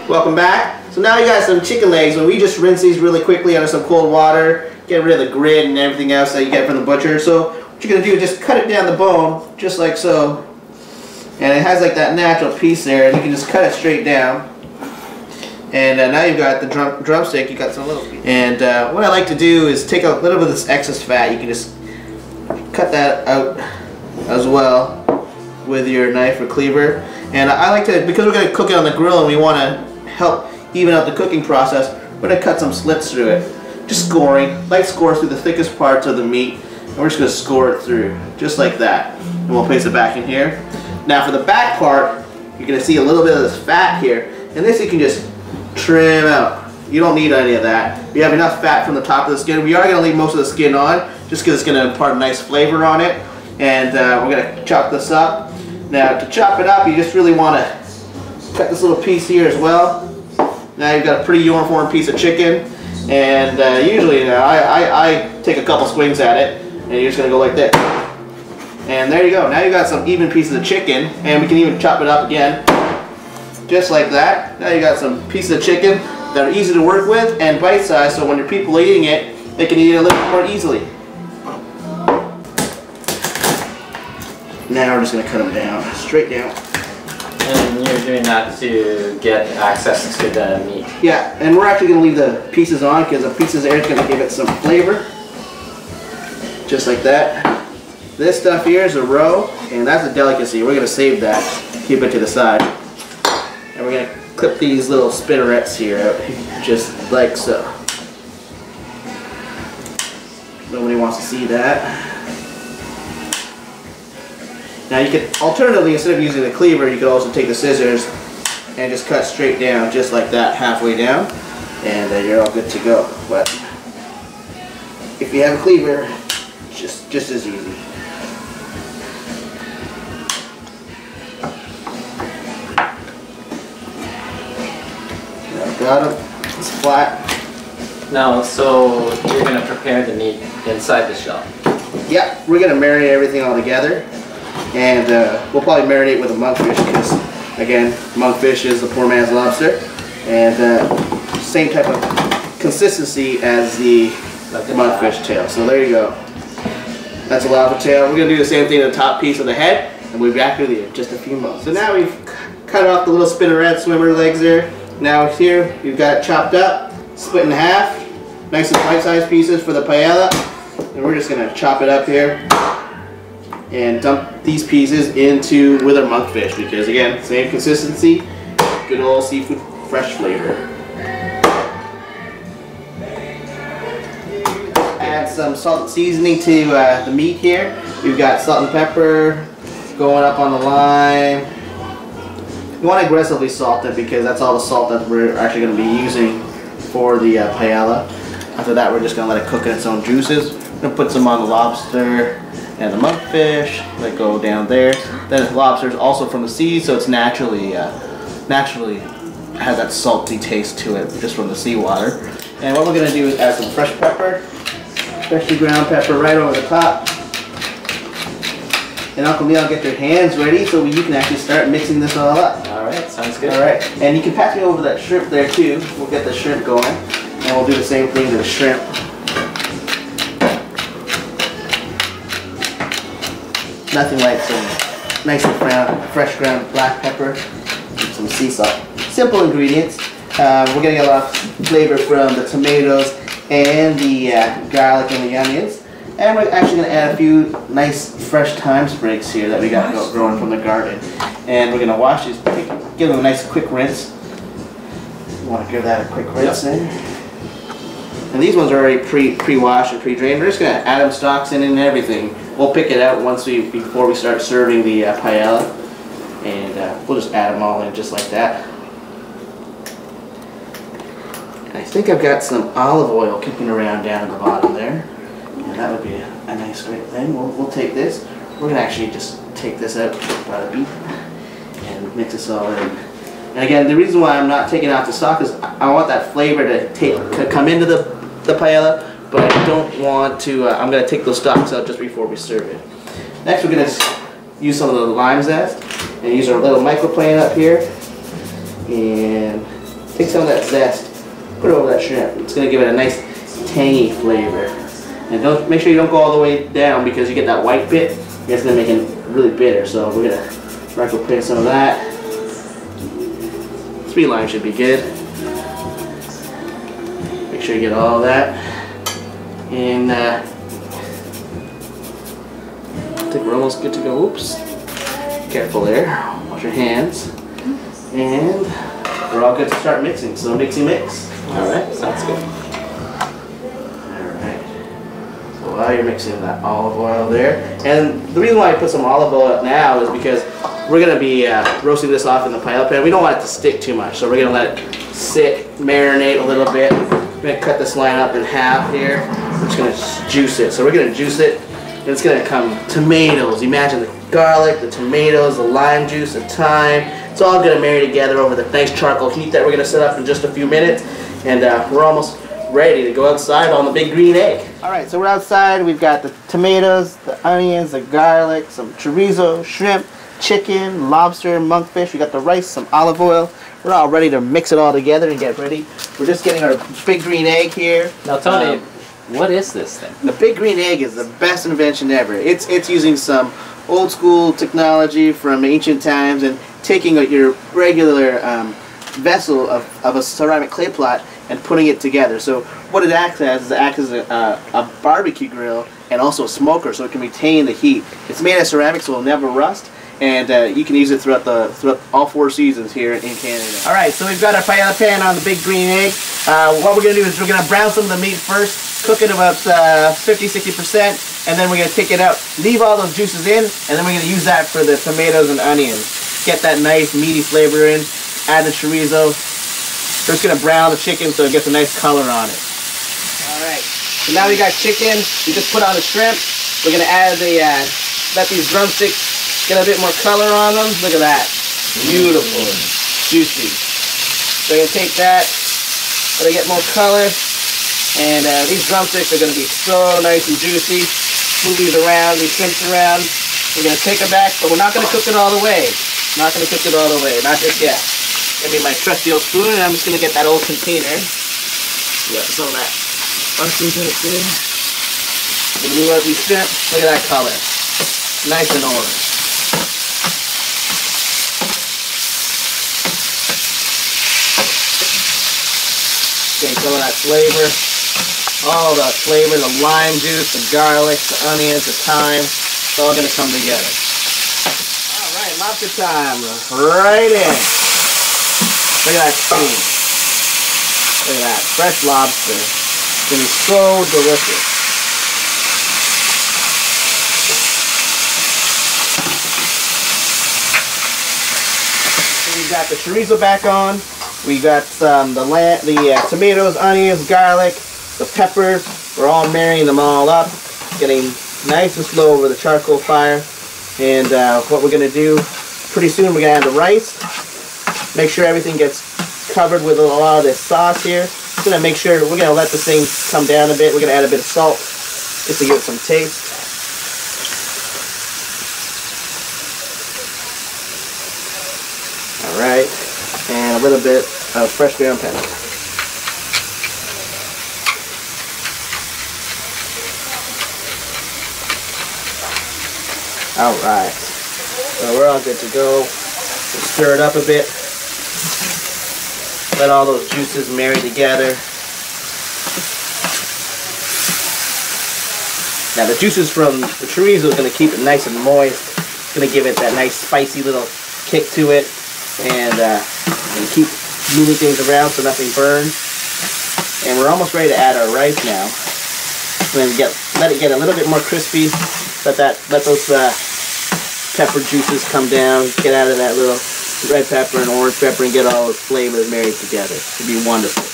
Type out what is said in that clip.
Welcome back. So now you got some chicken legs. When we just rinse these really quickly under some cold water, get rid of the grit and everything else that you get from the butcher. So what you're going to do is just cut it down the bone, just like so. And it has like that natural piece there, and you can just cut it straight down. And now you've got the drumstick, you got some little piece. And what I like to do is take a little bit of this excess fat. You can just cut that out as well with your knife or cleaver. And I like to, because we're going to cook it on the grill and we want to help even out the cooking process, we're going to cut some slits through it. Just scoring, light scores through the thickest parts of the meat, and we're just going to score it through, just like that. And we'll place it back in here. Now for the back part, you're going to see a little bit of this fat here, and this you can just trim out. You don't need any of that. You have enough fat from the top of the skin. We are going to leave most of the skin on, just because it's going to impart a nice flavor on it. And we're going to chop this up. Now to chop it up, you just really want to cut this little piece here as well. Now you've got a pretty uniform piece of chicken, and usually I take a couple swings at it, and you're just going to go like this. And there you go. Now you've got some even pieces of chicken, and we can even chop it up again, just like that. Now you got some pieces of chicken that are easy to work with and bite-sized, so when your people are eating it, they can eat it a little more easily. Now we're just going to cut them down, straight down. And you're doing that to get access to the meat. Yeah, and we're actually going to leave the pieces on because the pieces there is going to give it some flavor. Just like that. This stuff here is a roe, and that's a delicacy. We're going to save that, keep it to the side. And we're going to clip these little spinnerets here out, just like so. Nobody wants to see that. Now you could, alternatively, instead of using the cleaver, you could also take the scissors and just cut straight down, just like that, halfway down, and you're all good to go. But if you have a cleaver, just as easy. Now got them. It's flat. Now, so you're going to prepare the meat inside the shell. Yeah, we're going to marinate everything all together. And we'll probably marinate with a monkfish because, again, monkfish is the poor man's lobster. And same type of consistency as the monkfish tail. So there you go. That's a lobster tail. We're going to do the same thing to the top piece of the head, and we'll be back with you in just a few moments. So now we've cut off the little spinneret swimmer legs there. Now here, we've got it chopped up, split in half. Nice and bite-sized pieces for the paella. And we're just going to chop it up here and dump these pieces into with our monkfish because, again, same consistency, good old seafood fresh flavor. Add some salt and seasoning to the meat here. We've got salt and pepper going up on the line. You want to aggressively salt it because that's all the salt that we're actually going to be using for the paella. After that, we're just going to let it cook in its own juices. We're going to put some on the lobster and the monkfish that go down there. Then the lobster is also from the sea, so it's naturally has that salty taste to it just from the seawater. And what we're going to do is add some fresh pepper, freshly ground pepper right over the top. And Uncle Neil, get your hands ready so you can actually start mixing this all up. Alright, sounds good. Alright, and you can pass me over that shrimp there too. We'll get the shrimp going, and we'll do the same thing to the shrimp. Nothing like some nice and fresh ground black pepper and some sea salt. Simple ingredients. We're getting a lot of flavor from the tomatoes and the garlic and the onions. And we're actually going to add a few nice fresh thyme sprigs here that we got growing from the garden. And we're going to wash these, give them a nice quick rinse. You want to give that a quick rinse there. And these ones are already pre-washed and pre-drained. We're just going to add them stalks in and everything. We'll pick it out before we start serving the paella, and we'll just add them all in just like that. And I think I've got some olive oil kicking around down at the bottom there, and that would be a nice great thing. We'll take this. We're going to actually just take this out by the beef and mix this all in. And again, the reason why I'm not taking out the stock is I want that flavor to come into the paella, but I don't want to, I'm going to take those stalks out just before we serve it. Next we're going to use some of the lime zest and use our little microplane up here and take some of that zest, put it over that shrimp. It's going to give it a nice tangy flavor. And don't make sure you don't go all the way down because you get that white bit. It's going to make it really bitter. So we're going to put in some of that. 3 lime should be good. Make sure you get all that. And I think we're almost good to go. Oops. Careful there. Wash your hands. And we're all good to start mixing. So mix. Alright, sounds good. Alright. So while you're mixing that olive oil there. And the reason why I put some olive oil now is because we're going to be roasting this off in the paella pan. We don't want it to stick too much. So we're going to let it sit, marinate a little bit. We're going to cut this line up in half here. We're just going to juice it. So we're going to juice it. And it's going to come tomatoes. Imagine the garlic, the tomatoes, the lime juice, the thyme. It's all going to marry together over the nice charcoal heat that we're going to set up in just a few minutes. And we're almost ready to go outside on the big green egg. Alright, so we're outside. We've got the tomatoes, the onions, the garlic, some chorizo, shrimp, chicken, lobster, monkfish. We got the rice, some olive oil. We're all ready to mix it all together and get ready. We're just getting our big green egg here. Now Tony, what is this thing? The big green egg is the best invention ever. It's using some old school technology from ancient times and taking your regular vessel of a ceramic clay pot and putting it together. So what it acts as is a barbecue grill and also a smoker, so it can retain the heat. It's made of ceramic, so it'll never rust. And you can use it throughout all 4 seasons here in Canada. All right, so we've got our paella pan on the big green egg. What we're going to do is we're going to brown some of the meat first, cook it about 50–60%, and then we're going to take it out, leave all those juices in, and then we're going to use that for the tomatoes and onions. Get that nice meaty flavor in, add the chorizo. We're just going to brown the chicken so it gets a nice color on it. All right, so now we got chicken. We just put on the shrimp. We're going to add let these drumsticks get a bit more color on them. Look at that. Beautiful. Juicy. So you're going to take that, let it get more color. And these drumsticks are going to be so nice and juicy. Move these around, these shrimps around. We're going to take them back, but we're not going to cook it all the way. Not going to cook it all the way. Not just yet. Give me my trusty old spoon, and I'm just going to get that old container. Yeah, some of that mushroom in it there. I'm going to move out these shrimps. Look at that color. Nice and orange. Getting some of that flavor, all the flavor, the lime juice, the garlic, the onions, the thyme, it's all going to come together. Alright, lobster time, right in. Look at that steam. Look at that, fresh lobster. It's going to be so delicious. So we've got the chorizo back on. We got the tomatoes, onions, garlic, the peppers. We're all marrying them all up, getting nice and slow over the charcoal fire. And what we're going to do, pretty soon we're going to add the rice. Make sure everything gets covered with a lot of this sauce here. Just going to make sure, we're going to let this thing come down a bit. We're going to add a bit of salt just to give it some taste. Alright. And a little bit of fresh ground pepper. Alright, so we're all good to go. We'll stir it up a bit. Let all those juices marry together. Now the juices from the chorizo is going to keep it nice and moist. It's going to give it that nice spicy little kick to it. And keep moving things around so nothing burns. And we're almost ready to add our rice now. Then let it get a little bit more crispy. Let those pepper juices come down. Get out of that little red pepper and orange pepper and get all those flavors married together. It'll be wonderful.